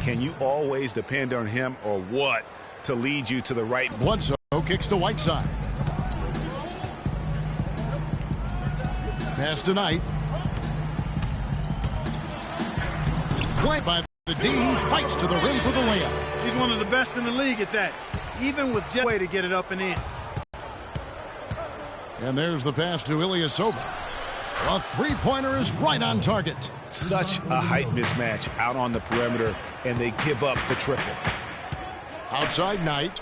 Can you always depend on him or what to lead you to the right? Bledsoe kicks to Whiteside. Pass to Knight. Played by the D, fights to the rim for the layup. He's one of the best in the league at that, even with just way to get it up and in. And there's the pass to Ilyasova. A three-pointer is right on target. Such a height mismatch out on the perimeter, and they give up the triple. Outside Knight.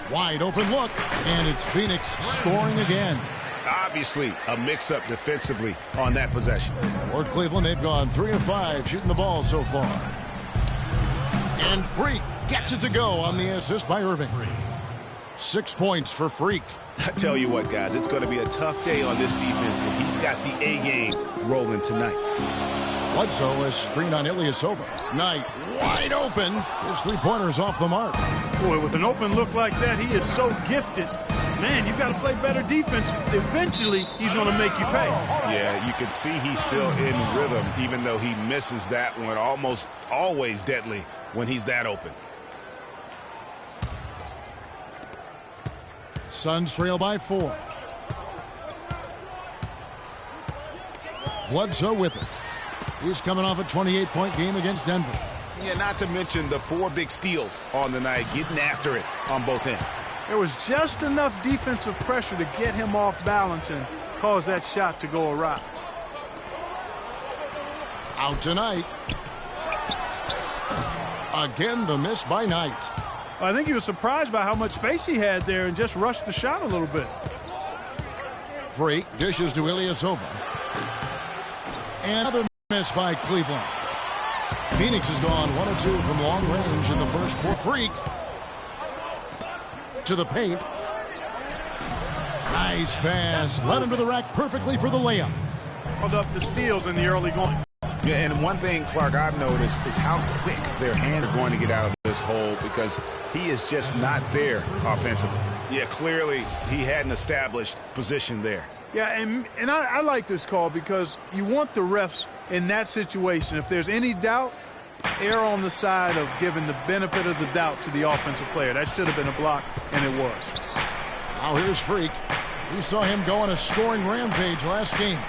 Wide open look, and it's Phoenix scoring again. Obviously, a mix-up defensively on that possession. For Cleveland, they've gone 3 of 5 shooting the ball so far. And Freak gets it to go on the assist by Irving. 6 points for Freak. I tell you what, guys, it's going to be a tough day on this defense when he's got the A-game rolling tonight. Bledsoe has screen on Ilyasova. Knight wide open. His three-pointer's off the mark. Boy, with an open look like that, he is so gifted. Man, you've got to play better defense. Eventually, he's going to make you pay. Yeah, you can see he's still in rhythm, even though he misses that one. Almost always deadly when he's that open. Suns trail by 4. Bledsoe with it. He's coming off a 28-point game against Denver. Yeah, not to mention the 4 big steals on the night, getting after it on both ends. There was just enough defensive pressure to get him off balance and cause that shot to go awry. Out tonight. Again, the miss by Knight. I think he was surprised by how much space he had there and just rushed the shot a little bit. Freak dishes to Ilyasova. Another miss by Cleveland. Phoenix has gone 1 of 2 from long range in the first quarter. Freak to the paint. Nice pass. Led him to the rack perfectly for the layup. Held up the steals in the early going. Yeah, and one thing, Clark, I've noticed is how quick their hands are going to get out of this hole because he is just not there offensively. Yeah, clearly he had an established position there. Yeah, and I like this call because you want the refs in that situation. If there's any doubt, err on the side of giving the benefit of the doubt to the offensive player. That should have been a block, and it was. Now here's Freak. We saw him go on a scoring rampage last game.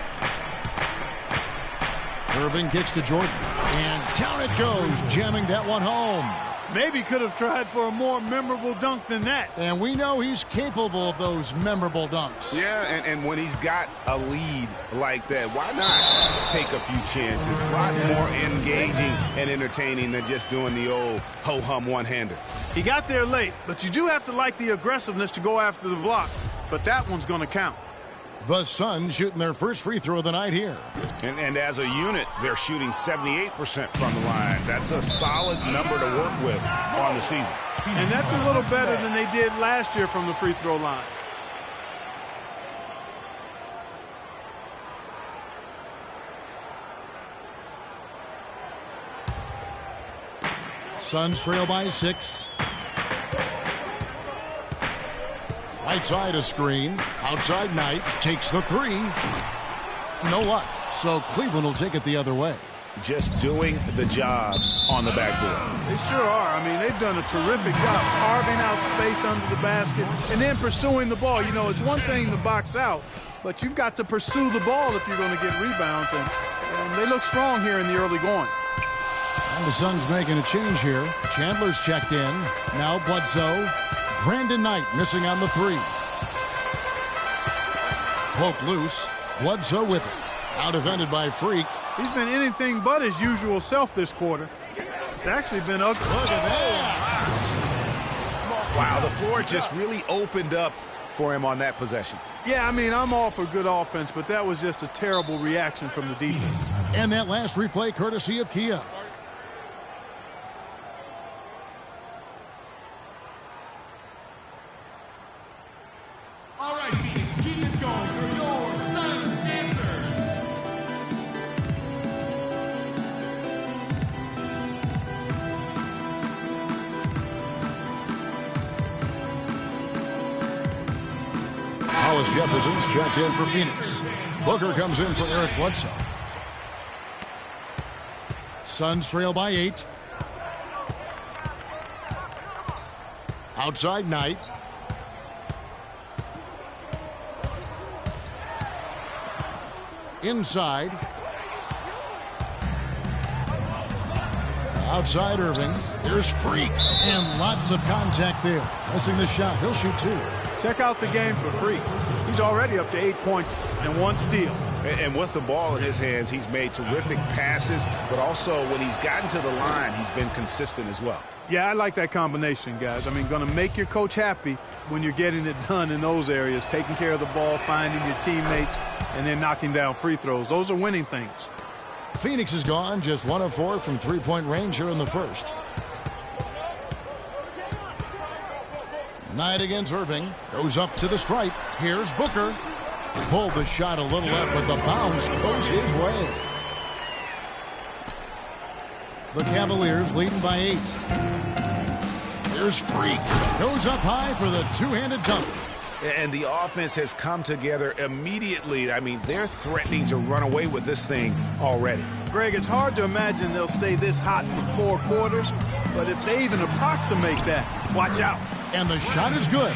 Irving kicks to Jordan, and down it goes, jamming that one home. Maybe could have tried for a more memorable dunk than that. And we know he's capable of those memorable dunks. Yeah, and when he's got a lead like that, why not take a few chances? A lot more engaging and entertaining than just doing the old ho-hum one-hander. He got there late, but you do have to like the aggressiveness to go after the block. But that one's going to count. The Suns shooting their first free throw of the night here. And as a unit, they're shooting 78% from the line. That's a solid number to work with on the season. And that's a little better than they did last year from the free throw line. Suns trail by 6. Right side a screen. Outside Knight takes the 3. No luck. So Cleveland will take it the other way. Just doing the job on the backboard. They sure are. I mean, they've done a terrific job carving out space under the basket and then pursuing the ball. You know, it's one thing to box out, but you've got to pursue the ball if you're going to get rebounds. And they look strong here in the early going. And the Suns making a change here. Chandler's checked in. Now Bledsoe. Brandon Knight missing on the 3. Poked loose. Bledsoe with it. Out defended by Freak. He's been anything but his usual self this quarter. It's actually been ugly. Look at that. Wow, the floor just really opened up for him on that possession. Yeah, I mean, I'm all for good offense, but that was just a terrible reaction from the defense. And that last replay courtesy of Kia. All right, Phoenix, keep it going for your Suns answer. Hollis Jefferson's checked in for Phoenix. Booker comes in for Eric Bledsoe. Suns trail by 8. Outside Knight. Inside. Outside Irving. Here's Freak. And lots of contact there. Missing the shot. He'll shoot 2. Check out the game for Freak. He's already up to 8 points and 1 steal. And with the ball in his hands, he's made terrific passes, but also when he's gotten to the line, he's been consistent as well. Yeah, I like that combination, guys. I mean, going to make your coach happy when you're getting it done in those areas, taking care of the ball, finding your teammates, and then knocking down free throws. Those are winning things. Phoenix is gone, just 1 of 4 from three-point range here in the first. Knight against Irving. Goes up to the stripe. Here's Booker. Pulled the shot a little up, but the bounce goes his way. The Cavaliers leading by 8. Here's Freak. Goes up high for the two-handed dunk. And the offense has come together immediately. I mean, they're threatening to run away with this thing already. Greg, it's hard to imagine they'll stay this hot for 4 quarters, but if they even approximate that, watch out. And the shot is good.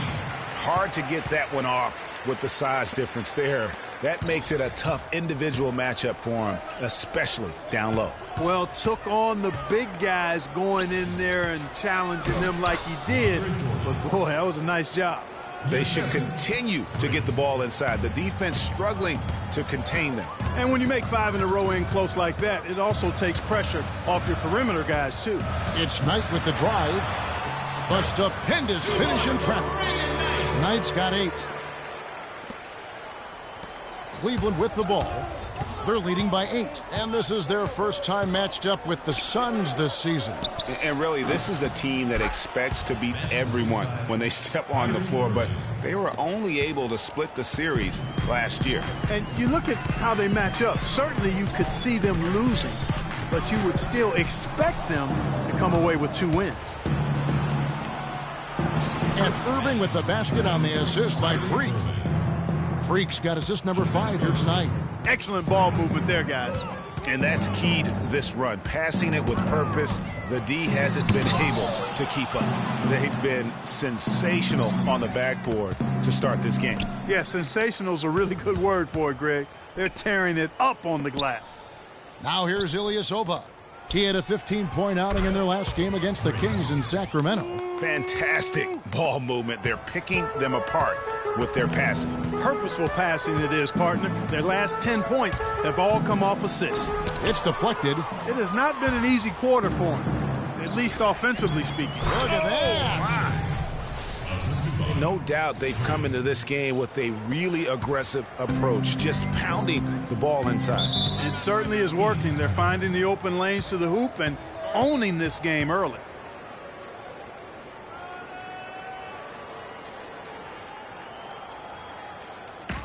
Hard to get that one off with the size difference there. That makes it a tough individual matchup for him, especially down low. Well, took on the big guys going in there and challenging them like he did, but boy, that was a nice job. They should continue to get the ball inside. The defense struggling to contain them. And when you make 5 in a row in close like that, it also takes pressure off your perimeter guys, too. It's Knight with the drive. A stupendous finish in traffic. Knight's got 8. Cleveland with the ball. They're leading by 8. And this is their first time matched up with the Suns this season. And really, this is a team that expects to beat everyone when they step on the floor, but they were only able to split the series last year. And you look at how they match up. Certainly you could see them losing, but you would still expect them to come away with 2 wins. And Irving with the basket on the assist by Freak. Freak's got assist number 5 here tonight. Excellent ball movement there, guys. And that's key to this run. Passing it with purpose. The D hasn't been able to keep up. They've been sensational on the backboard to start this game. Yeah, sensational is a really good word for it, Greg. They're tearing it up on the glass. Now here's Ilyasova. He had a 15-point outing in their last game against the Kings in Sacramento. Fantastic ball movement. They're picking them apart with their passing. Purposeful passing it is, partner. Their last 10 points have all come off assists. It's deflected. It has not been an easy quarter for him, at least offensively speaking. Look at that. No doubt they've come into this game with a really aggressive approach, just pounding the ball inside. It certainly is working. They're finding the open lanes to the hoop and owning this game early.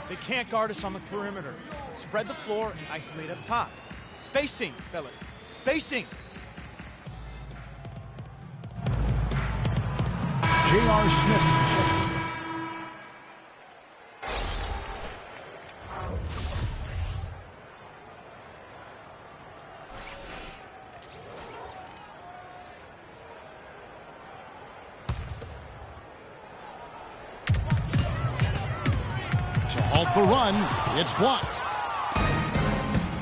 They can't guard us on the perimeter. Spread the floor and isolate up top. Spacing, fellas. Spacing. J.R. Smith. To halt the run, it's blocked.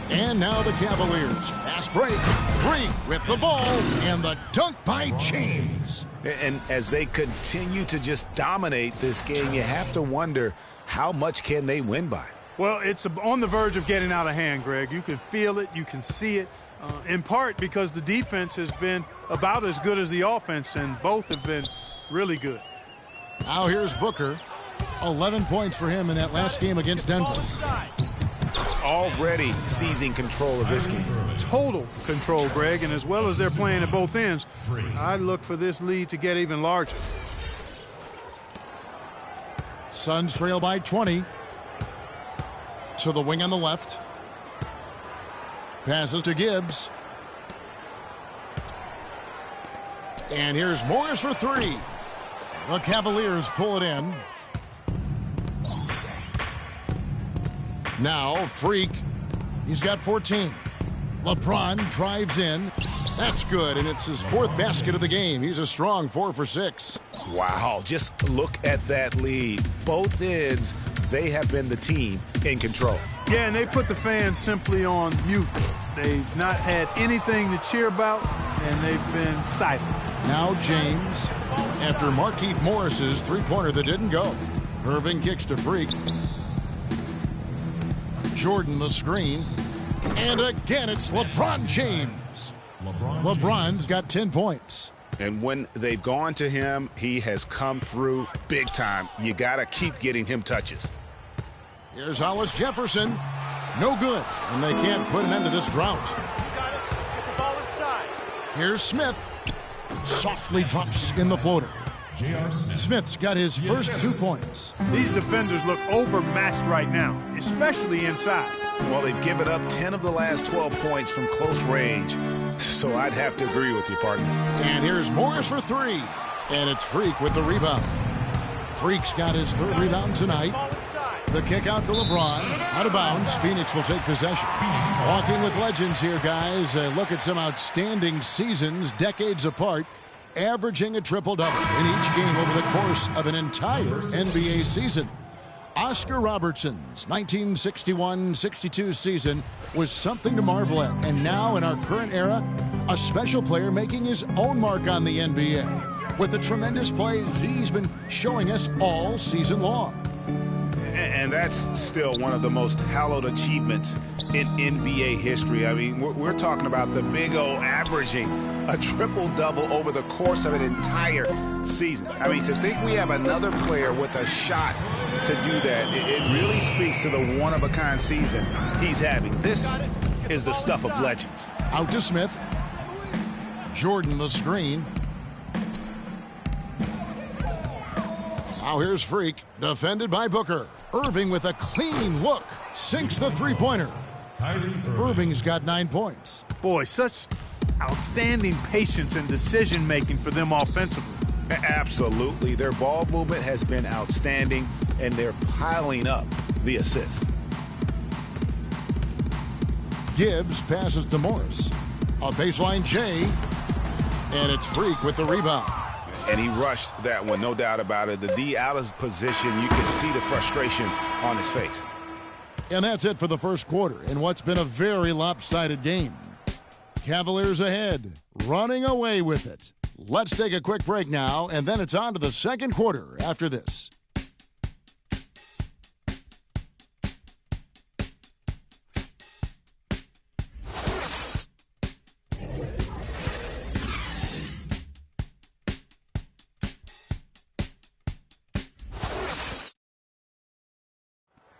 And now the Cavaliers. Fast break. Freak with the ball. And the dunk by James. And as they continue to just dominate this game, you have to wonder, how much can they win by? Well, it's on the verge of getting out of hand, Greg. You can feel it. You can see it. In part because the defense has been about as good as the offense, and both have been really good. Now here's Booker. 11 points for him in that last game against Denver. Already seizing control of this game. Total control, Greg, and as well as they're playing at both ends, I look for this lead to get even larger. Suns trail by 20. To the wing on the left. Passes to Gibbs. And here's Morris for 3. The Cavaliers pull it in. Now, Freak. He's got 14. LeBron drives in. That's good, and it's his 4th basket of the game. He's a strong 4 for 6. Wow, just look at that lead. Both ends, they have been the team in control. Yeah, and they put the fans simply on mute. They've not had anything to cheer about, and they've been silent. Now James, after Markieff Morris's three-pointer that didn't go. Irving kicks to Freak. Jordan the screen. And again, it's LeBron James. LeBron's got 10 points. And when they've gone to him, he has come through big time. You got to keep getting him touches. Here's Hollis Jefferson. No good, and they can't put an end to this drought. You got it. Let's get the ball inside. Here's Smith. Softly drops in the floater. Smith's got his first 2 points. These defenders look overmatched right now, especially inside. Well, they've given up 10 of the last 12 points from close range. So I'd have to agree with you, partner. And here's Morris for 3. And it's Freak with the rebound. Freak's got his 3rd rebound tonight. The kick out to LeBron. Out of bounds. Phoenix will take possession. Walking with legends here, guys. Look at some outstanding seasons, decades apart, averaging a triple-double in each game over the course of an entire NBA season. Oscar Robertson's 1961-62 season was something to marvel at. And now, in our current era, a special player making his own mark on the NBA with the tremendous play he's been showing us all season long. And that's still one of the most hallowed achievements in NBA history. I mean, we're talking about the Big O averaging a triple-double over the course of an entire season. I mean, to think we have another player with a shot to do that, it really speaks to the one-of-a-kind season he's having. This is the stuff of legends. Out to Smith. Jordan the screen. Now here's Freak, defended by Booker. Irving with a clean look, sinks the three-pointer. Irving's got 9 points. Boy, such outstanding patience and decision-making for them offensively. Absolutely. Their ball movement has been outstanding, and they're piling up the assists. Gibbs passes to Morris. A baseline J, and it's Freak with the rebound. And he rushed that one, no doubt about it. The D out of position, you can see the frustration on his face. And that's it for the first quarter in what's been a very lopsided game. Cavaliers ahead, running away with it. Let's take a quick break now, and then it's on to the second quarter after this.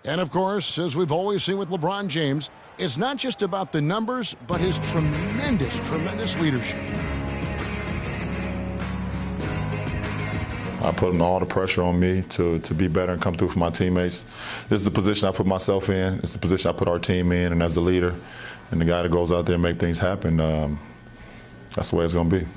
And, of course, as we've always seen with LeBron James, it's not just about the numbers, but his tremendous, tremendous leadership. I put all the pressure on me to be better and come through for my teammates. This is the position I put myself in. It's the position I put our team in. And as the leader and the guy that goes out there and make things happen, that's the way it's going to be.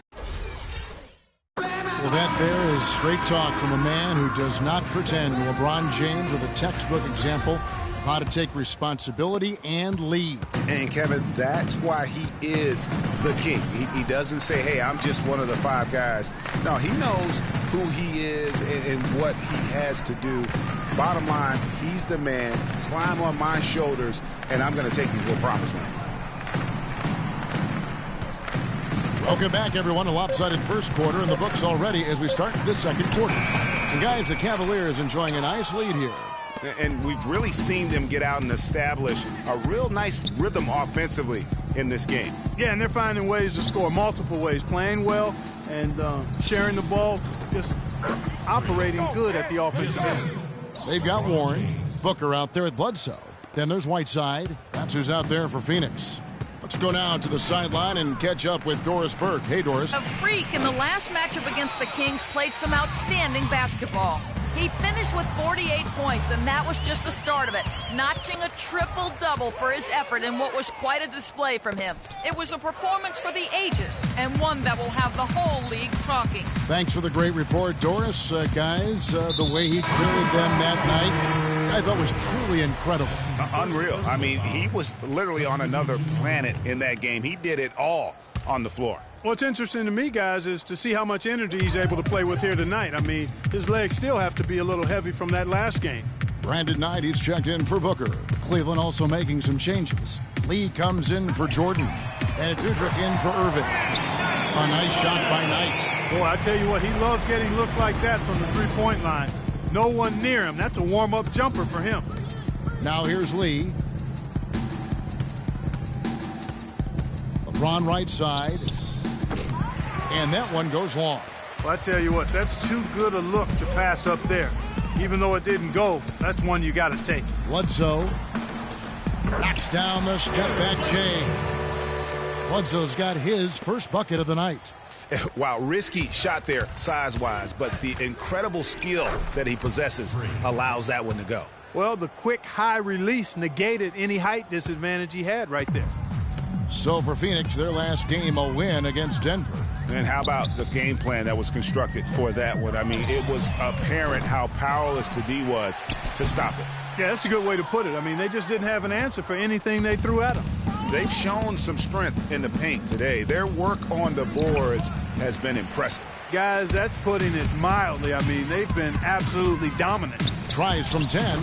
Well, that there is straight talk from a man who does not pretend. LeBron James with a textbook example of how to take responsibility and lead. And, Kevin, that's why he is the king. He doesn't say, hey, I'm just one of the 5 guys. No, he knows who he is and what he has to do. Bottom line, he's the man. Climb on my shoulders, and I'm going to take you to the promised land. Welcome back, everyone. A lopsided first quarter in the books already as we start this second quarter. And, guys, the Cavaliers enjoying a nice lead here. And we've really seen them get out and establish a real nice rhythm offensively in this game. Yeah, and they're finding ways to score multiple ways, playing well and sharing the ball, just operating good at the offensive end. They've got Warren, Booker out there with Bledsoe. Then there's Whiteside. That's who's out there for Phoenix. Let's go now to the sideline and catch up with Doris Burke. Hey, Doris. A Freak in the last matchup against the Kings played some outstanding basketball. He finished with 48 points, and that was just the start of it, notching a triple-double for his effort in what was quite a display from him. It was a performance for the ages, and one that will have the whole league talking. Thanks for the great report, Doris. Guys, the way he carried them that night, I thought was truly incredible. Unreal. I mean, he was literally on another planet in that game. He did it all on the floor. What's interesting to me, guys, is to see how much energy he's able to play with here tonight. I mean, his legs still have to be a little heavy from that last game. Brandon Knight, he's checked in for Booker. Cleveland also making some changes. Lee comes in for Jordan. And it's Udrich in for Irving. A nice shot by Knight. Boy, I tell you what, he loves getting looks like that from the three-point line. No one near him. That's a warm-up jumper for him. Now here's Lee. LeBron right side. And that one goes long. Well, I tell you what, that's too good a look to pass up there. Even though it didn't go, that's one you got to take. Bledsoe knocks down the step-back J. Bledsoe's got his first bucket of the night. Wow, risky shot there size-wise, but the incredible skill that he possesses allows that one to go. Well, the quick high release negated any height disadvantage he had right there. So for Phoenix, their last game, a win against Denver. And how about the game plan that was constructed for that one? I mean, it was apparent how powerless the D was to stop it. Yeah, that's a good way to put it. I mean, they just didn't have an answer for anything they threw at him. They've shown some strength in the paint today. Their work on the boards has been impressive. Guys, that's putting it mildly. I mean, they've been absolutely dominant. Tries from 10.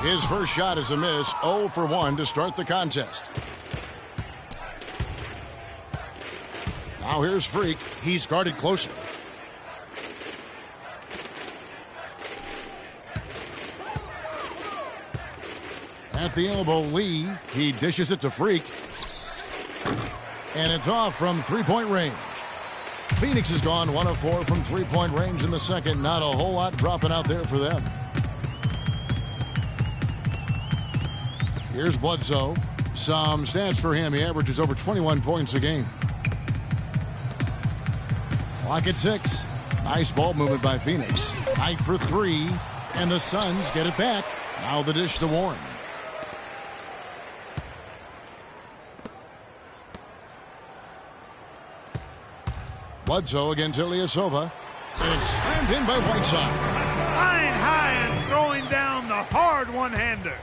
His first shot is a miss. 0 for 1 to start the contest. Now here's Freak. He's guarded closely. At the elbow, Lee. He dishes it to Freak. And it's off from three-point range. Phoenix has gone 1 of 4 from three-point range in the second. Not a whole lot dropping out there for them. Here's Bledsoe. Some stats for him. He averages over 21 points a game. Clock at 6. Nice ball movement by Phoenix. Knight for 3. And the Suns get it back. Now the dish to Warren. Bledsoe against Ilyasova. And it's slammed in by Whiteside. Flying high and throwing down the hard one-hander.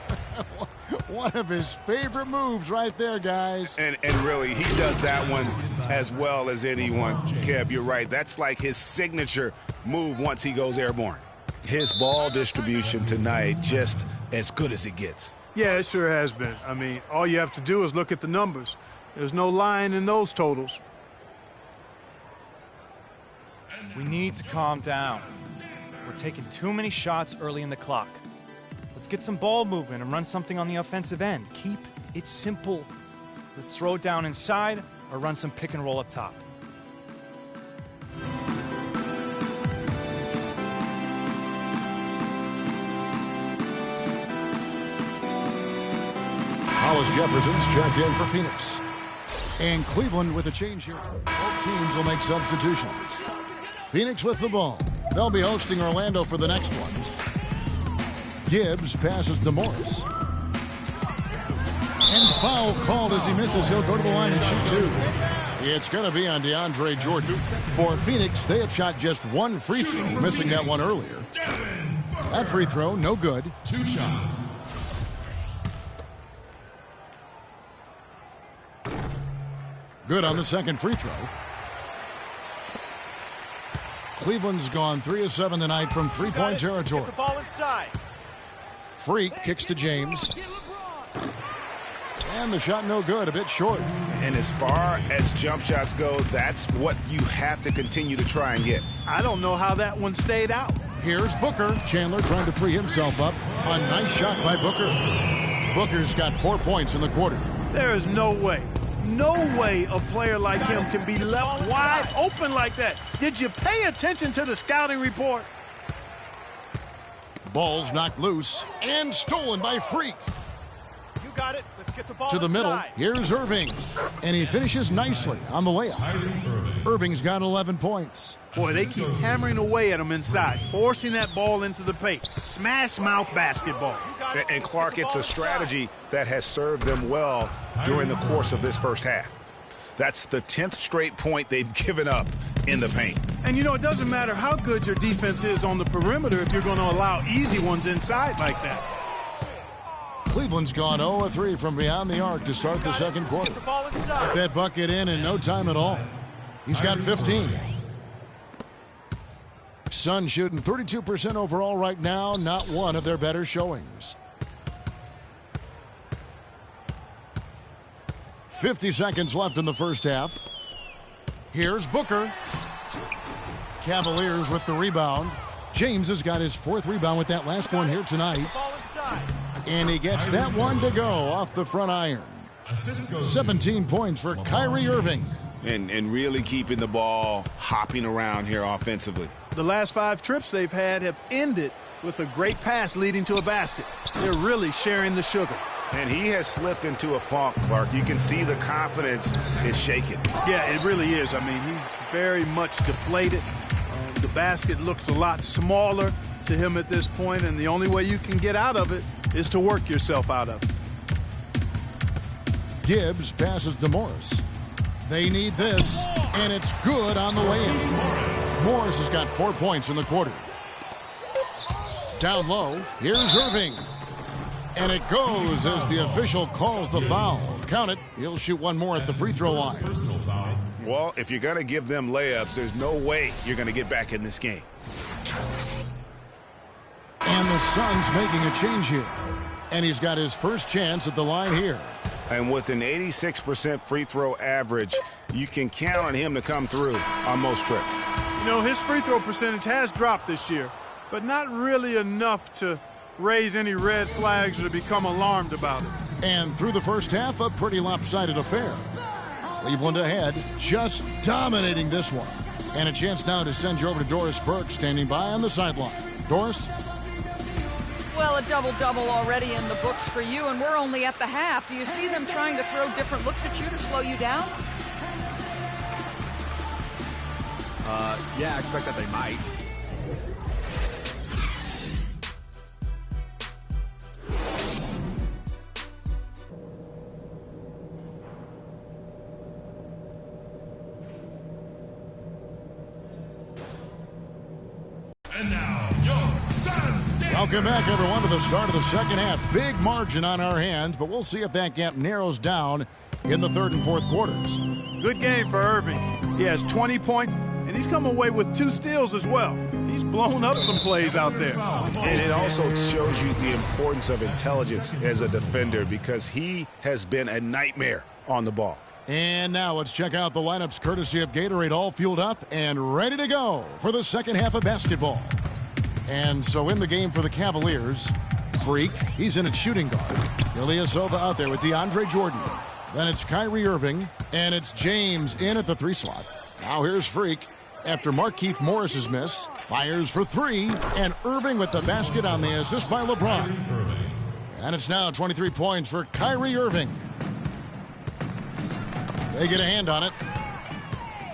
One of his favorite moves right there, guys. And really, he does that one as well as anyone. Kev, you're right. That's like his signature move once he goes airborne. His ball distribution tonight, just as good as it gets. Yeah, it sure has been. I mean, all you have to do is look at the numbers. There's no lying in those totals. We need to calm down. We're taking too many shots early in the clock. Let's get some ball movement and run something on the offensive end. Keep it simple. Let's throw it down inside or run some pick and roll up top. Hollis Jefferson's checked in for Phoenix. And Cleveland with a change here. Both teams will make substitutions. Phoenix with the ball. They'll be hosting Orlando for the next one. Gibbs passes to Morris. And foul called as he misses. He'll go to the line and shoot 2. It's going to be on DeAndre Jordan. For Phoenix, they have shot just one free throw, missing that one earlier. That free throw, no good. 2 shots. Good on the second free throw. Cleveland's gone 3 of 7 tonight from three-point territory. Get the ball inside. Freak kicks to James. And the shot no good, a bit short. And as far as jump shots go, that's what you have to continue to try and get. I don't know how that one stayed out. Here's Booker. Chandler trying to free himself up. A nice shot by Booker. Booker's got 4 points in the quarter. There is no way a player like him can be left wide open like that. Did you pay attention to the scouting report? Ball's knocked loose and stolen by Freak. You got it. Let's get the ball To the middle. inside. Here's Irving. And he finishes nicely on the layup. Irving's got 11 points. Boy, they keep hammering away at him inside, forcing that ball into the paint. Smash mouth basketball. And Clark, it's a strategy that has served them well during the course of this first half. That's the 10th straight point they've given up in the paint. And you know, it doesn't matter how good your defense is on the perimeter if you're going to allow easy ones inside like that. Cleveland's gone 0-3 from beyond the arc to start the second quarter. Get the ball inside. Get that bucket in no time at all. He's got 15. Suns shooting 32% overall right now, not one of their better showings. 50 seconds left in the first half. Here's Booker. Cavaliers with the rebound. James has got his 4th rebound with that last one here tonight. Ball inside. And he gets that one to go off the front iron. 17 points for Kyrie Irving. And really keeping the ball hopping around here offensively. The last 5 trips they've had have ended with a great pass leading to a basket. They're really sharing the sugar. And he has slipped into a funk, Clark. You can see the confidence is shaken. Yeah, it really is. I mean, he's very much deflated. The basket looks a lot smaller to him at this point, and the only way you can get out of it is to work yourself out of it. Gibbs passes to Morris. They need this, and it's good on the way in. Morris has got 4 points in the quarter. Down low, here's Irving. And it goes as the official calls the foul. Count it. He'll shoot one more at the free throw line. Well, if you're going to give them layups, there's no way you're going to get back in this game. And the Suns making a change here. And he's got his first chance at the line here. And with an 86% free throw average, you can count on him to come through on most trips. You know, his free throw percentage has dropped this year, but not really enough to raise any red flags or to become alarmed about it. And through the first half, a pretty lopsided affair. Cleveland ahead, just dominating this one. And a chance now to send you over to Doris Burke, standing by on the sideline. Doris? Well, a double-double already in the books for you, and we're only at the half. Do you see them trying to throw different looks at you to slow you down? Yeah, I expect that they might. And now, your Suns. Welcome back, everyone, to the start of the second half. Big margin on our hands, but we'll see if that gap narrows down in the third and fourth quarters. Good game for Irving. He has 20 points, and he's come away with 2 steals as well. He's blown up some plays out there. And it also shows you the importance of intelligence as a defender, because he has been a nightmare on the ball. And now let's check out the lineups courtesy of Gatorade, all fueled up and ready to go for the second half of basketball. And so in the game for the Cavaliers, Freak, he's in at shooting guard. Ilyasova out there with DeAndre Jordan. Then it's Kyrie Irving, and it's James in at the 3 slot. Now here's Freak. After Markieff Morris's miss, fires for 3, and Irving with the basket on the assist by LeBron. And it's now 23 points for Kyrie Irving. They get a hand on it.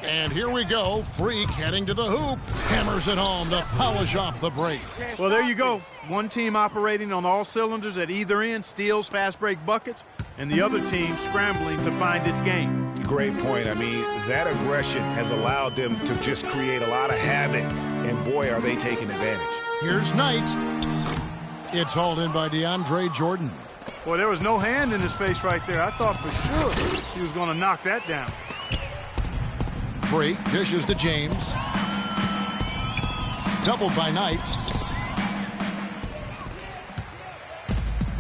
And here we go. Freak heading to the hoop. Hammers it home to polish off the break. Well, there you go. One team operating on all cylinders at either end, steals, fast break buckets, and the other team scrambling to find its game. Great point. I mean, that aggression has allowed them to just create a lot of havoc, and boy, are they taking advantage. Here's Knight. It's hauled in by DeAndre Jordan. Boy, there was no hand in his face right there. I thought for sure he was going to knock that down. Freak dishes to James. Doubled by Knight.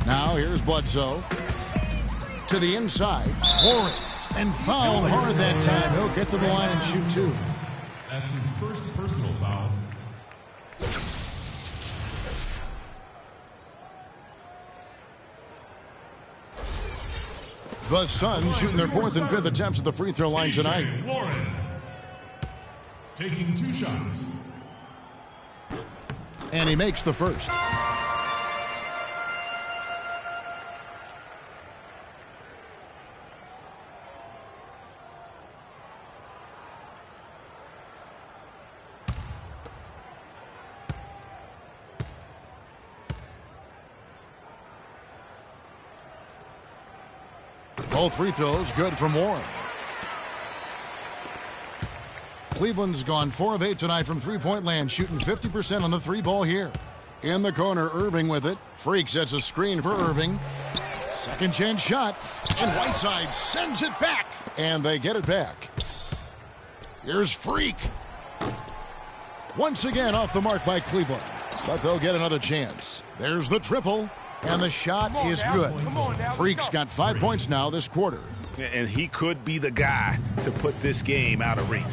Now here's Bledsoe. To the inside. Horry. And fouled hard that time. He'll get to the line and shoot 2. That's his first personal foul. The Suns shooting their 4th and 5th attempts at the free throw line tonight. Warren taking 2 shots. And he makes the first. Both free throws good from Warren. Cleveland's gone 4 of 8 tonight from three-point land, shooting 50% on the 3 ball here. In the corner, Irving with it. Freak sets a screen for Irving. Second chance shot, and Whiteside sends it back, and they get it back. Here's Freak. Once again off the mark by Cleveland, but they'll get another chance. There's the triple, and the shot is good. Freak's got 5 points now this quarter. And he could be the guy to put this game out of reach.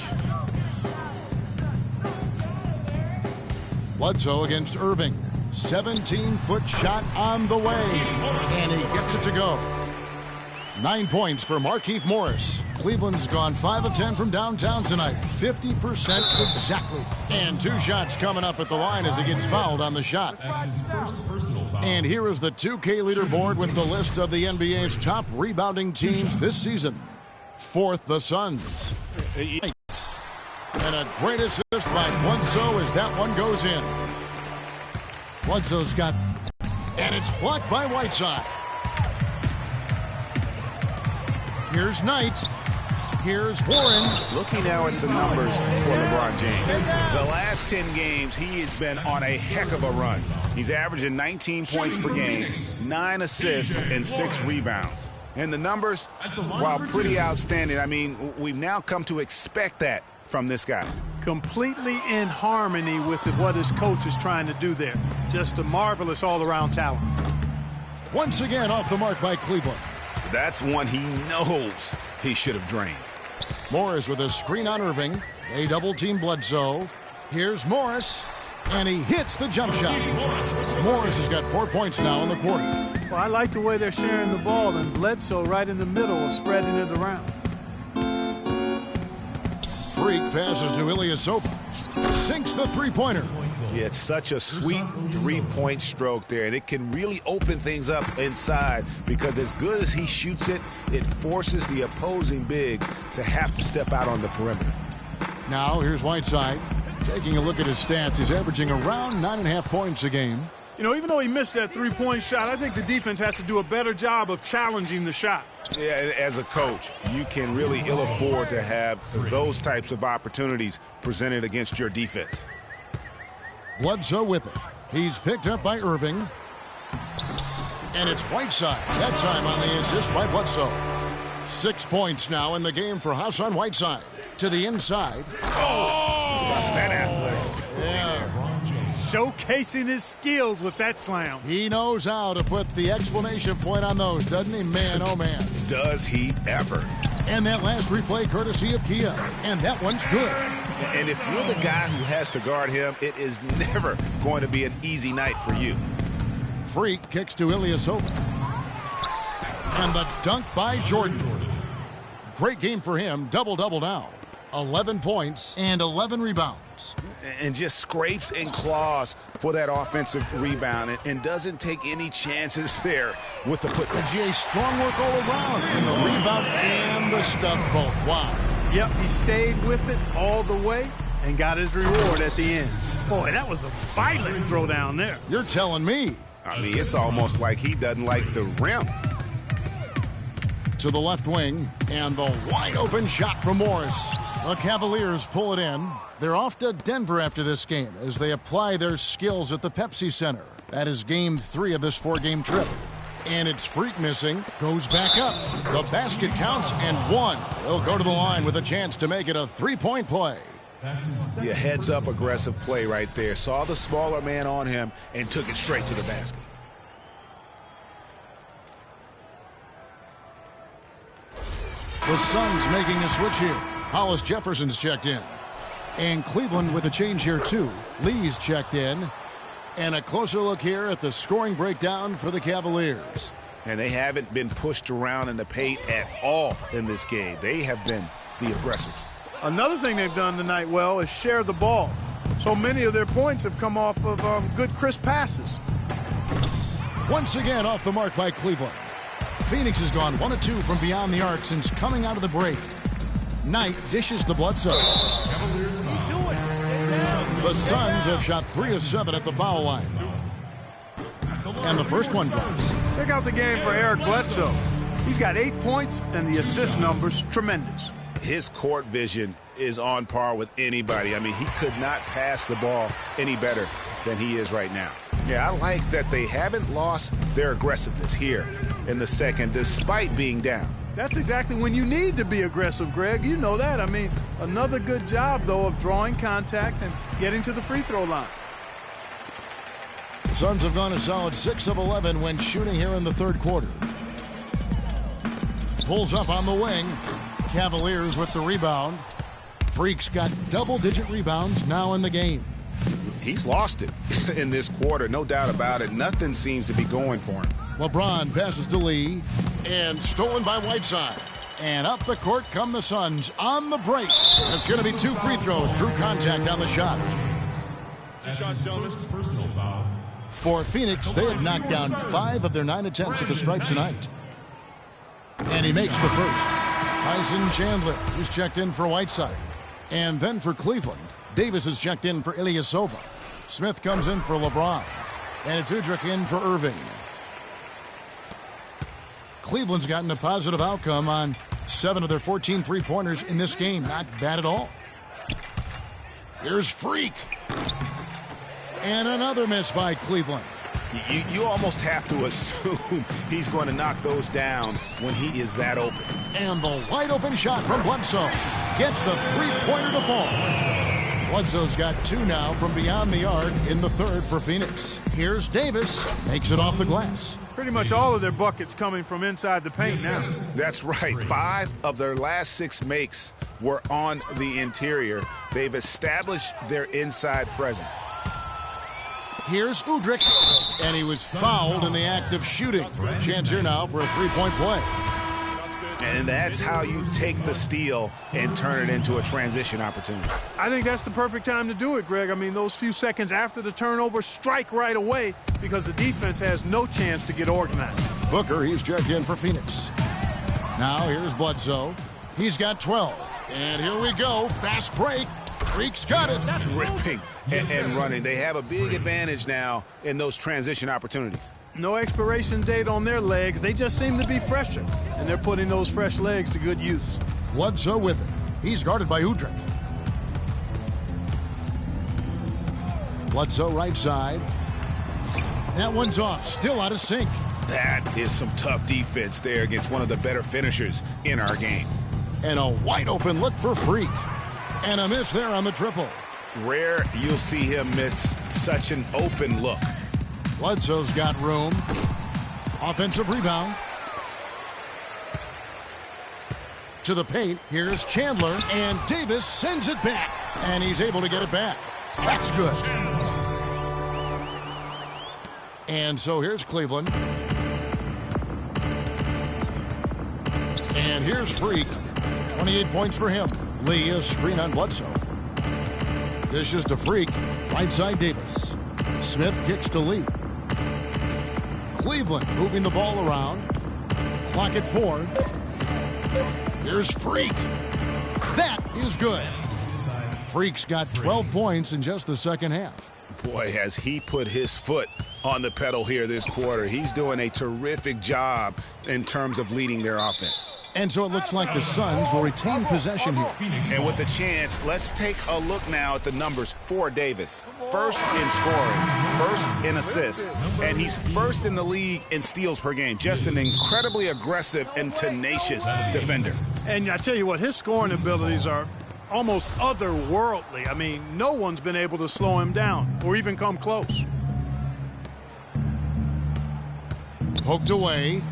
Bledsoe against Irving. 17-foot shot on the way, and he gets it to go. 9 points for Markieff Morris. Cleveland's gone 5 of 10 from downtown tonight. 50% exactly. And 2 shots coming up at the line as he gets fouled on the shot. And here is the 2K leaderboard with the list of the NBA's top rebounding teams this season. 4th, the Suns. And a great assist by Bledsoe as that one goes in. Bledsoe's got, and it's blocked by Whiteside. Here's Knight. Here's Warren. Looking now at some numbers for LeBron James. The last 10 games, he has been on a heck of a run. He's averaging 19 points per game, 9 assists, and 6 rebounds. And the numbers, while pretty outstanding, I mean, we've now come to expect that from this guy. Completely in harmony with what his coach is trying to do there. Just a marvelous all-around talent. Once again off the mark by Cleveland. That's one he knows he should have drained. Morris with a screen on Irving. They double-team Bledsoe. Here's Morris, and he hits the jump shot. Morris has got 4 points now in the quarter. Well, I like the way they're sharing the ball, and Bledsoe right in the middle, spreading it around. Freak passes to Ilyasova. Sinks the three-pointer. Yeah, it's such a sweet three-point stroke there, and it can really open things up inside because as good as he shoots it, it forces the opposing bigs to have to step out on the perimeter. Now here's Whiteside. Taking a look at his stats, he's averaging around 9.5 points a game. You know, even though he missed that three-point shot, I think the defense has to do a better job of challenging the shot. Yeah, as a coach, you can really ill afford to have those types of opportunities presented against your defense. Bledsoe with it. He's picked up by Irving. And it's Whiteside. That time on the assist by Bledsoe. 6 points now in the game for Hassan Whiteside. To the inside. That athletic. Yeah. Showcasing his skills with that slam. He knows how to put the exclamation point on those, doesn't he? Man, oh man. Does he ever? And that last replay courtesy of Kia. And that one's good. And if you're the guy who has to guard him, it is never going to be an easy night for you. Freak kicks to Ilyasova. And the dunk by Jordan. Great game for him. Double-double now. 11 points and 11 rebounds. And just scrapes and claws for that offensive rebound and doesn't take any chances there with the putback. GA, strong work all around. And the rebound and the stuff both. Wow. Yep, he stayed with it all the way and got his reward at the end. Boy, that was a violent throw down there. You're telling me. I mean, it's almost like he doesn't like the rim. To the left wing, and the wide open shot from Morris. The Cavaliers pull it in. They're off to Denver after this game as they apply their skills at the Pepsi Center. That is game 3 of this 4-game trip. And it's Freak missing. Goes back up. The basket counts and 1. He'll go to the line with a chance to make it a 3-point play. Yeah, heads-up aggressive play right there. Saw the smaller man on him and took it straight to the basket. The Suns making a switch here. Hollis Jefferson's checked in. And Cleveland with a change here too. Lee's checked in. And a closer look here at the scoring breakdown for the Cavaliers. And they haven't been pushed around in the paint at all in this game. They have been the aggressors. Another thing they've done tonight well is share the ball. So many of their points have come off of good, crisp passes. Once again off the mark by Cleveland. Phoenix has gone 1 of 2 from beyond the arc since coming out of the break. Knight dishes to Bledsoe. The Suns have shot 3 of 7 at the foul line. And the first one drops. Check out the game for Eric Bledsoe. He's got 8 points, and the assist numbers tremendous. His court vision is on par with anybody. I mean, he could not pass the ball any better than he is right now. Yeah, I like that they haven't lost their aggressiveness here. in the second despite being down. That's exactly when you need to be aggressive, Greg. You know that. I mean, another good job, though, of drawing contact and getting to the free throw line. The Suns have gone a solid 6 of 11 when shooting here in the third quarter. Pulls up on the wing. Cavaliers with the rebound. Freak's got double-digit rebounds now in the game. He's lost it in this quarter, no doubt about it. Nothing seems to be going for him. LeBron passes to Lee, and stolen by Whiteside. And up the court come the Suns on the break. It's going to be 2 free throws. Drew contact on the shot. For Phoenix, they have knocked down 5 of their 9 attempts at the stripe tonight. And he makes the first. Tyson Chandler is checked in for Whiteside. And then for Cleveland, Davis is checked in for Ilyasova. Smith comes in for LeBron. And it's Udrih in for Irving. Cleveland's gotten a positive outcome on 7 of their 14 three-pointers in this game. Not bad at all. Here's Freak. And another miss by Cleveland. You almost have to assume he's going to knock those down when he is that open. And the wide-open shot from Bledsoe gets the three-pointer to fall. Bledsoe's got 2 now from beyond the arc in the third for Phoenix. Here's Davis. Makes it off the glass. Pretty much all of their buckets coming from inside the paint now. That's right. 5 of their last 6 makes were on the interior. They've established their inside presence. Here's Udrih, and he was fouled in the act of shooting. Chance here now for a three-point play. And that's how you take the steal and turn it into a transition opportunity. I think that's the perfect time to do it, Greg. I mean, those few seconds after the turnover, strike right away because the defense has no chance to get organized. Booker, he's checked in for Phoenix. Now here's Bledsoe. He's got 12. And here we go. Fast break. Freak's got it. Ripping and running. They have a big advantage now in those transition opportunities. No expiration date on their legs. They just seem to be fresher. And they're putting those fresh legs to good use. Bledsoe with it. He's guarded by Udrih. Bledsoe right side. That one's off. Still out of sync. That is some tough defense there against one of the better finishers in our game. And a wide open look for Freak. And a miss there on the triple. Rare you'll see him miss such an open look. Bledsoe's got room. Offensive rebound. To the paint. Here's Chandler. And Davis sends it back. And he's able to get it back. That's good. And so here's Cleveland. And here's Freak. 28 points for him. Lee, a screen on Bledsoe. Dishes to Freak. Right side Davis. Smith kicks to Lee. Cleveland moving the ball around. Clock at 4. Here's Freak. That is good. Freak's got 12 points in just the second half. Boy, has he put his foot on the pedal here this quarter. He's doing a terrific job in terms of leading their offense. And so it looks like the Suns will retain possession here. And with the chance, let's take a look now at the numbers for Davis. First in scoring, first in assists, and he's first in the league in steals per game. Just an incredibly aggressive and tenacious defender. And I tell you what, his scoring abilities are almost otherworldly. I mean, no one's been able to slow him down or even come close. Poked away.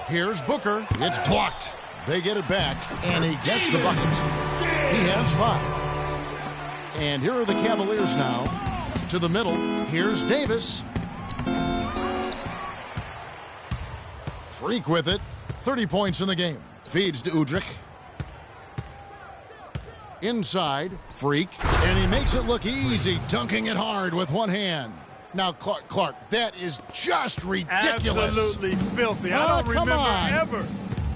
Here's Booker. It's blocked. They get it back, and he gets the bucket. He has 5. And here are the Cavaliers now. To the middle. Here's Davis. Freak with it. 30 points in the game. Feeds to Udrih. Inside. Freak. And he makes it look easy, dunking it hard with one hand. Now, Clark, that is just ridiculous. Absolutely filthy. I don't remember ever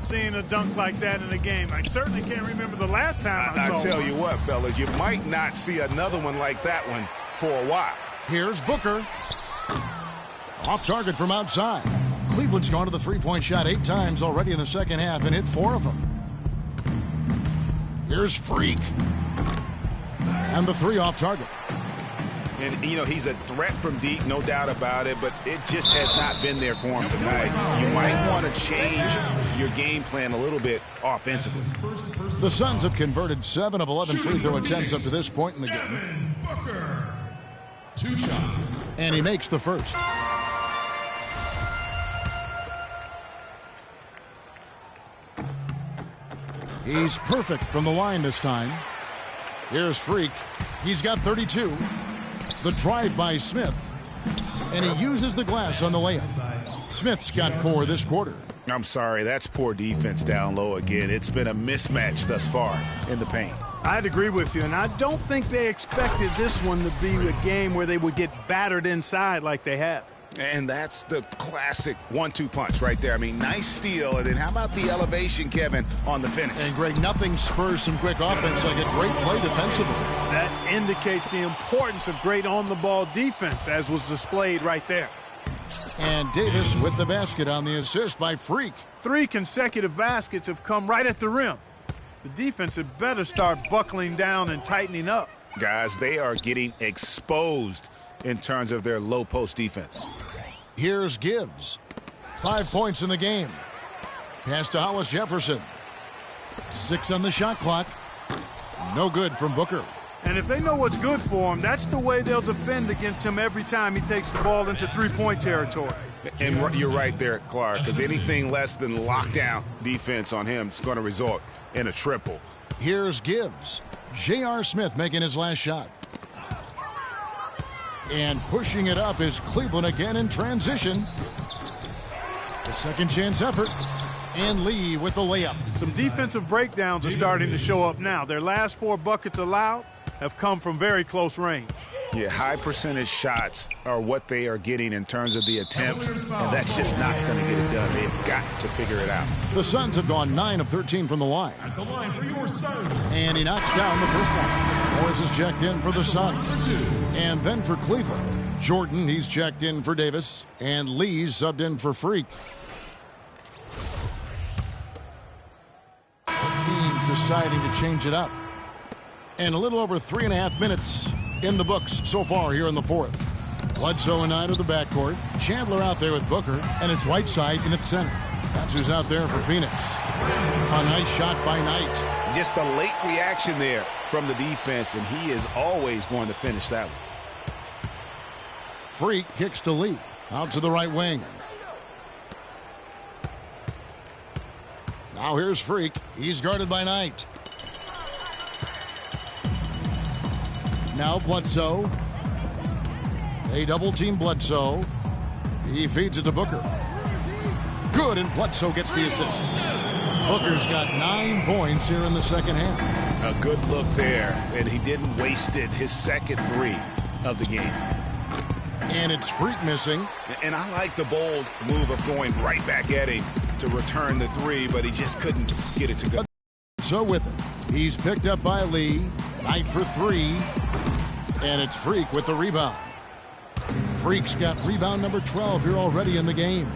seeing a dunk like that in a game. I certainly can't remember the last time I saw I tell one. you what, fellas, you might not see another one like that one for a while. Here's Booker. Off target from outside. Cleveland's gone to the three-point shot 8 times already in the second half and hit 4 of them. Here's Freak. And the 3 off target. And, you know, he's a threat from deep, no doubt about it, but it just has not been there for him tonight. You might want to change your game plan a little bit offensively. The Suns have converted 7 of 11 free throw attempts up to this point in the game. Booker. 2 shots. And he makes the first. He's perfect from the line this time. Here's Freak. He's got 32. The drive by Smith. And he uses the glass on the layup. Smith's got 4 this quarter. I'm sorry, that's poor defense down low again. It's been a mismatch thus far in the paint. I'd agree with you, and I don't think they expected this one to be a game where they would get battered inside like they have. And that's the classic 1-2 punch right there. I mean, nice steal, and then how about the elevation, Kevin, on the finish? And, Greg, nothing spurs some quick offense like a great play defensively. That indicates the importance of great on-the-ball defense, as was displayed right there. And Davis with the basket on the assist by Freak. 3 consecutive baskets have come right at the rim. The defense had better start buckling down and tightening up. Guys, they are getting exposed in terms of their low post defense. Here's Gibbs. 5 points in the game. Pass to Hollis Jefferson. 6 on the shot clock. No good from Booker. And if they know what's good for him, that's the way they'll defend against him every time he takes the ball into three-point territory. And you're right there, Clark, because anything less than lockdown defense on him is going to result in a triple. Here's Gibbs. J.R. Smith making his last shot. And pushing it up is Cleveland again in transition. The second chance effort. And Lee with the layup. Some defensive breakdowns are starting to show up now. Their last 4 buckets allowed have come from very close range. Yeah, high percentage shots are what they are getting in terms of the attempts, and that's just not going to get it done. They've got to figure it out. The Suns have gone 9 of 13 from the line. At the line for your Suns. And he knocks down the first one. Morris is checked in for the Suns. And then for Cleveland, Jordan, he's checked in for Davis. And Lee's subbed in for Freak. The team's deciding to change it up. And a little over 3.5 minutes in the books so far here in the fourth. Bledsoe and Knight of the backcourt. Chandler out there with Booker, and it's Whiteside in its center. That's who's out there for Phoenix. A nice shot by Knight. Just a late reaction there from the defense, and he is always going to finish that one. Freak kicks to Lee. Out to the right wing. Now here's Freak. He's guarded by Knight. Now Bledsoe. They double-team Bledsoe. He feeds it to Booker. Good, and Bledsoe gets the assist. Booker's got 9 points here in the second half. A good look there, and he didn't waste it. His second 3 of the game. And it's Freak missing. And I like the bold move of going right back at him to return the 3, but he just couldn't get it to go. So with it, he's picked up by Lee. Knight for 3. And it's Freak with the rebound. Freak's got rebound number 12 here already in the game.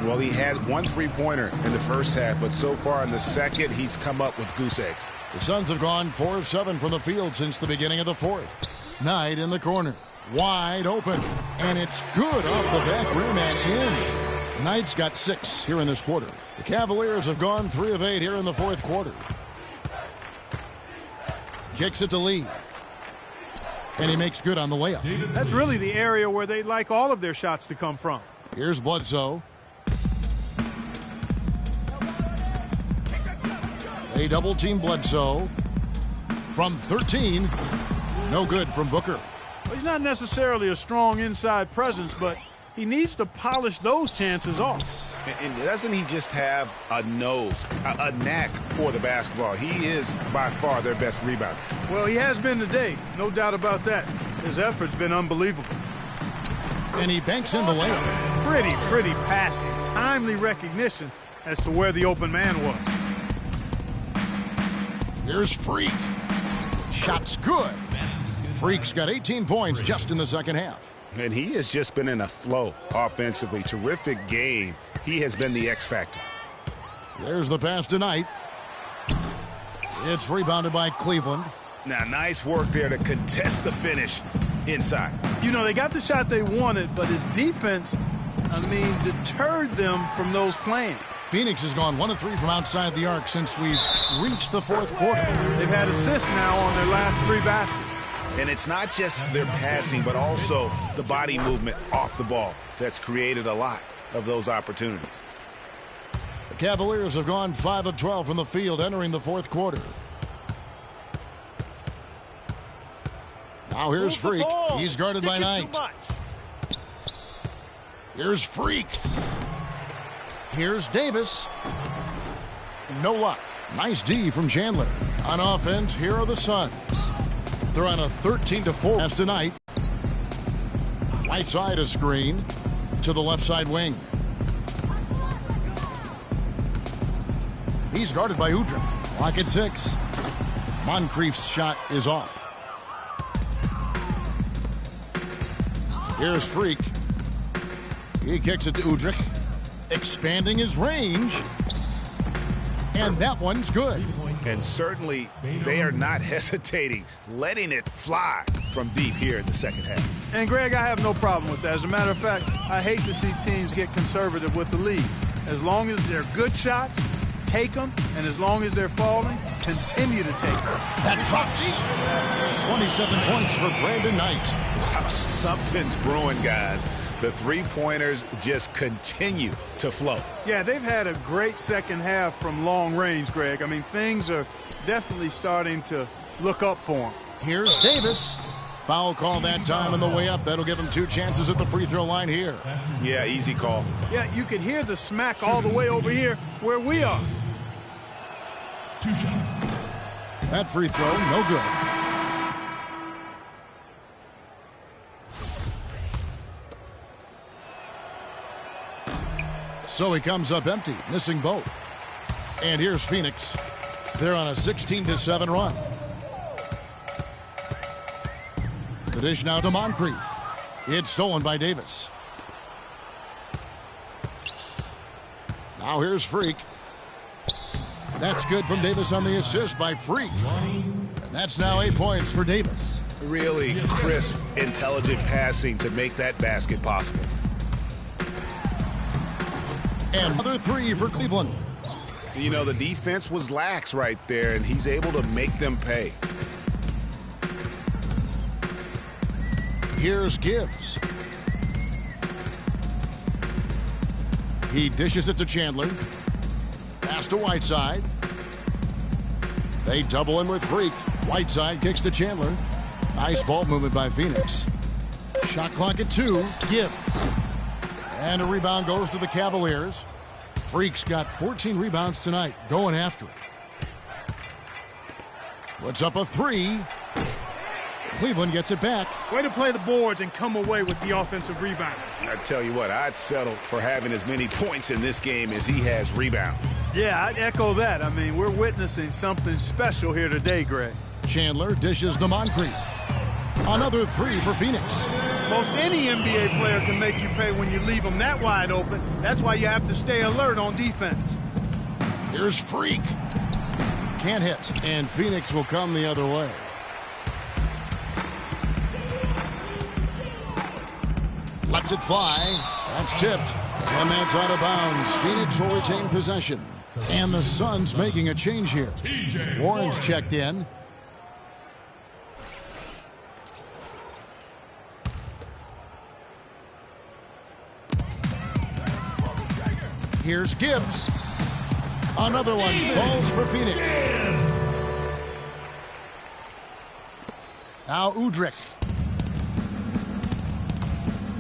Well, he had 1 3-pointer in the first half, but so far in the second, he's come up with goose eggs. The Suns have gone 4 of 7 from the field since the beginning of the fourth. Knight in the corner. Wide open. And it's good off the back rim and in. Knight's got 6 here in this quarter. The Cavaliers have gone 3 of 8 here in the fourth quarter. Kicks it to Lee. And he makes good on the layup. That's really the area where they'd like all of their shots to come from. Here's Bledsoe. They double-team Bledsoe. From 13. No good from Booker. Well, he's not necessarily a strong inside presence, but he needs to polish those chances off. And doesn't he just have a nose, a knack for the basketball? He is by far their best rebounder. Well, he has been today, no doubt about that. His effort's been unbelievable. And he banks in the layup. Pretty passing, timely recognition as to where the open man was. Here's Freak. Shot's good. Freak's got 18 points just in the second half. And he has just been in a flow offensively. Terrific game. He has been the X factor. There's the pass to Knight. It's rebounded by Cleveland. Now, nice work there to contest the finish inside. You know, they got the shot they wanted, but his defense, deterred them from those plans. Phoenix has gone 1 of 3 from outside the arc since we've reached the fourth quarter. They've had assists now on their last 3 baskets. And it's not just their passing, but also the body movement off the ball that's created a lot of those opportunities. The Cavaliers have gone 5 of 12 from the field entering the fourth quarter. Now here's Freak. He's guarded by Knight. Here's Freak. Here's Davis. No luck. Nice D from Chandler. On offense, here are the Suns. They're on a 13-4 pass tonight. Right side a screen to the left side wing. He's guarded by Udrih. Clock at 6. Moncrief's shot is off. Here's Freak. He kicks it to Udrih, expanding his range. And that one's good. And certainly they are not hesitating, letting it fly from deep here in the second half. And, Greg, I have no problem with that. As a matter of fact, I hate to see teams get conservative with the lead. As long as they're good shots, take them. And as long as they're falling, continue to take them. That drops. 27 points for Brandon Knight. Wow, something's brewing, guys. The three-pointers just continue to flow. Yeah, they've had a great second half from long range, Greg. Things are definitely starting to look up for them. Here's Davis. Foul call that time on the way up. That'll give him 2 chances at the free throw line here. Yeah, easy call. Yeah, you could hear the smack all the way over here where we are. 2 shots. That free throw, no good. So he comes up empty, missing both. And here's Phoenix. They're on a 16-7 run. The dish now to Moncrief. It's stolen by Davis. Now here's Freak. That's good from Davis on the assist by Freak. And that's now 8 points for Davis. Really crisp, intelligent passing to make that basket possible. And another 3 for Cleveland. You know, the defense was lax right there, and he's able to make them pay. Here's Gibbs. He dishes it to Chandler. Pass to Whiteside. They double him with Freak. Whiteside kicks to Chandler. Nice ball movement by Phoenix. Shot clock at 2. Gibbs. And a rebound goes to the Cavaliers. Freak's got 14 rebounds tonight, going after it. Puts up a 3. Cleveland gets it back. Way to play the boards and come away with the offensive rebound. I tell you what, I'd settle for having as many points in this game as he has rebounds. Yeah, I'd echo that. We're witnessing something special here today, Greg. Chandler dishes to Moncrief. Another 3 for Phoenix. Most any NBA player can make you pay when you leave them that wide open. That's why you have to stay alert on defense. Here's Freak. Can't hit. And Phoenix will come the other way. Lets it fly. That's tipped. And that's out of bounds. Phoenix will retain possession. And the Suns making a change here. Warren's checked in. Here's Gibbs. Another one falls for Phoenix. Now Udrih.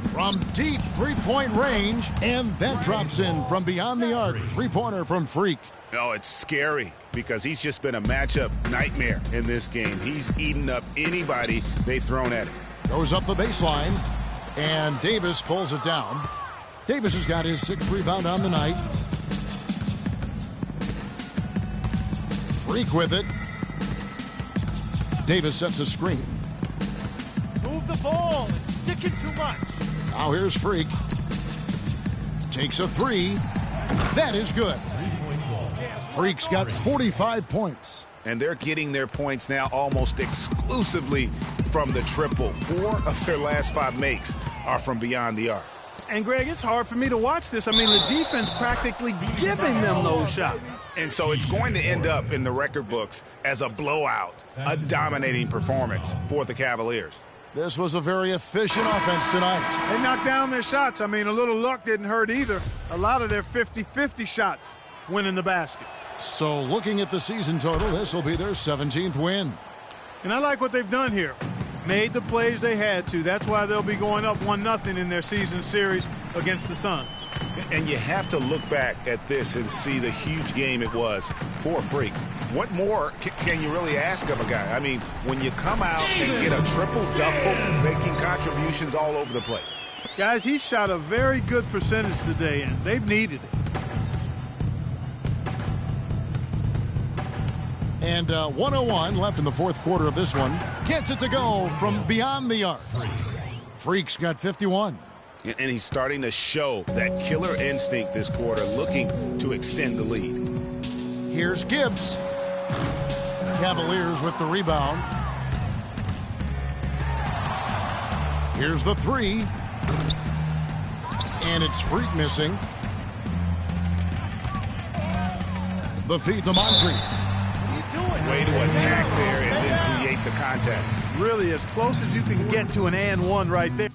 From deep three-point range, and that drops in from beyond the arc. Three-pointer from Freak. No, it's scary because he's just been a matchup nightmare in this game. He's eaten up anybody they've thrown at him. Goes up the baseline, and Davis pulls it down. Davis has got his 6th rebound on the night. Freak with it. Davis sets a screen. Move the ball. It's sticking too much. Now here's Freak. Takes a 3. That is good. Freak's got 45 points. And they're getting their points now almost exclusively from the triple. 4 of their last 5 makes are from beyond the arc. And, Greg, it's hard for me to watch this. I mean, the defense practically giving them those shots. And so it's going to end up in the record books as a blowout, a dominating performance for the Cavaliers. This was a very efficient offense tonight. They knocked down their shots. I mean, a little luck didn't hurt either. A lot of their 50-50 shots went in the basket. So looking at the season total, this will be their 17th win. And I like what they've done here. Made the plays they had to. That's why they'll be going up 1-0 in their season series against the Suns. And you have to look back at this and see the huge game it was for Freak. What more can you really ask of a guy? I mean, when you come out and get a triple-double, making contributions all over the place. Guys, he shot a very good percentage today, and they've needed it. And 101 left in the fourth quarter of this one. Gets it to go from beyond the arc. Freak's got 51. And he's starting to show that killer instinct this quarter, looking to extend the lead. Here's Gibbs. Cavaliers with the rebound. Here's the 3. And it's Freak missing. The feed to Moncrief. Way to attack there and then create the contact. Really as close as you can get to an and one right there.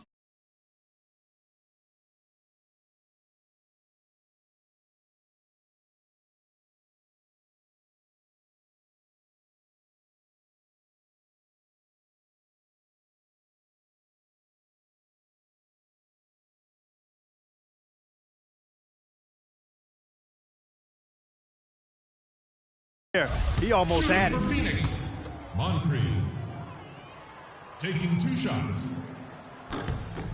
He almost had it. Phoenix, Moncrief taking 2 shots.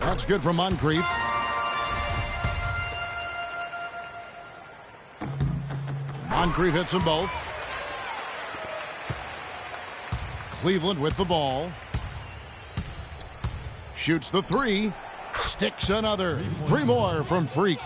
That's good for Moncrief. Moncrief hits them both. Cleveland with the ball. Shoots the 3. Sticks another. 3 more from Freak.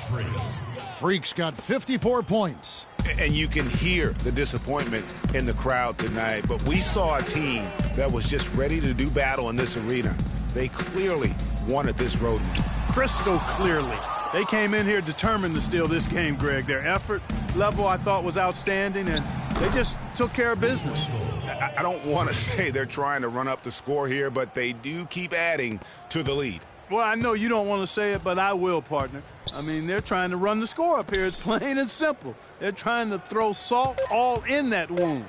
Freak's got 54 points. And you can hear the disappointment in the crowd tonight. But we saw a team that was just ready to do battle in this arena. They clearly wanted this road win. Crystal clearly. They came in here determined to steal this game, Greg. Their effort level, I thought, was outstanding, and they just took care of business. I don't want to say they're trying to run up the score here, but they do keep adding to the lead. Well, I know you don't want to say it, but I will, partner. I mean, they're trying to run the score up here. It's plain and simple. They're trying to throw salt all in that wound.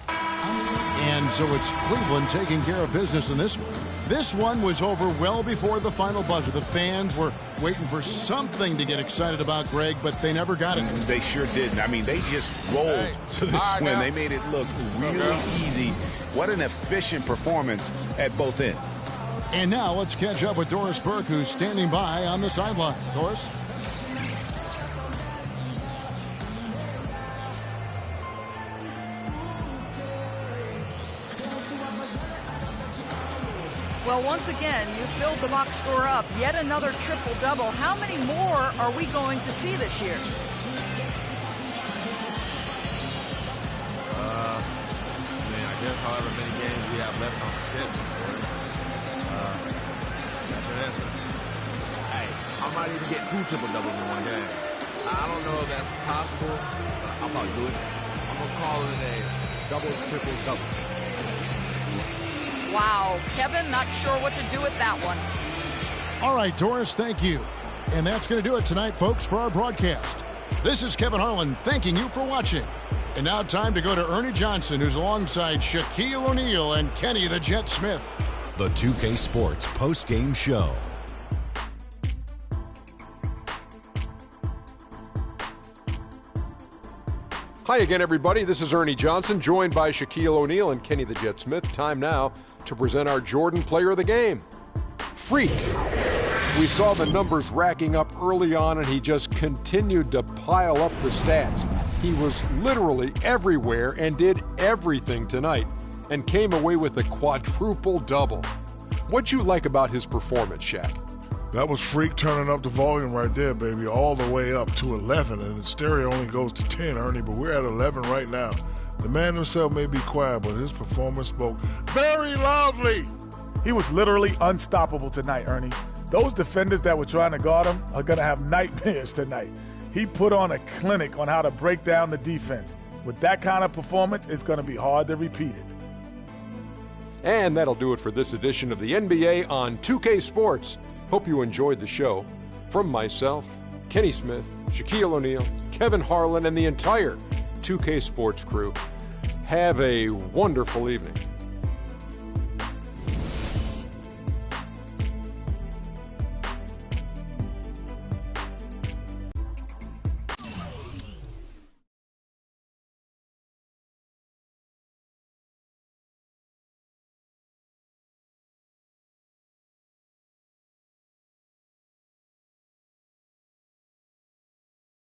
And so it's Cleveland taking care of business in this one. This one was over well before the final buzzer. The fans were waiting for something to get excited about, Greg, but they never got it. They sure didn't. I mean, they just rolled to this win. They made it look really easy. What an efficient performance at both ends. And now let's catch up with Doris Burke, who's standing by on the sideline. Doris? Well, once again, you filled the box score up. Yet another triple-double. How many more are we going to see this year? I guess however many games we have left on the schedule. That's your answer. Hey, I might even get 2 triple-doubles in one game. I don't know if that's possible, but I'm about to do it. I'm going to call it a double, triple-double. Wow, Kevin, not sure what to do with that one. All right, Doris, thank you. And that's going to do it tonight, folks, for our broadcast. This is Kevin Harlan thanking you for watching. And now time to go to Ernie Johnson, who's alongside Shaquille O'Neal and Kenny the Jet Smith. The 2K Sports post-game show. Hi again, everybody. This is Ernie Johnson, joined by Shaquille O'Neal and Kenny the Jet Smith. Time now to present our Jordan Player of the Game. Freak. We saw the numbers racking up early on, and he just continued to pile up the stats. He was literally everywhere and did everything tonight, and came away with a quadruple double. What'd you like about his performance, Shaq? That was Freak turning up the volume right there, baby, all the way up to 11. And the stereo only goes to 10, Ernie, but we're at 11 right now. The man himself may be quiet, but his performance spoke very loudly. He was literally unstoppable tonight, Ernie. Those defenders that were trying to guard him are going to have nightmares tonight. He put on a clinic on how to break down the defense. With that kind of performance, it's going to be hard to repeat it. And that'll do it for this edition of the NBA on 2K Sports. Hope you enjoyed the show. From myself, Kenny Smith, Shaquille O'Neal, Kevin Harlan, and the entire 2K Sports crew, have a wonderful evening.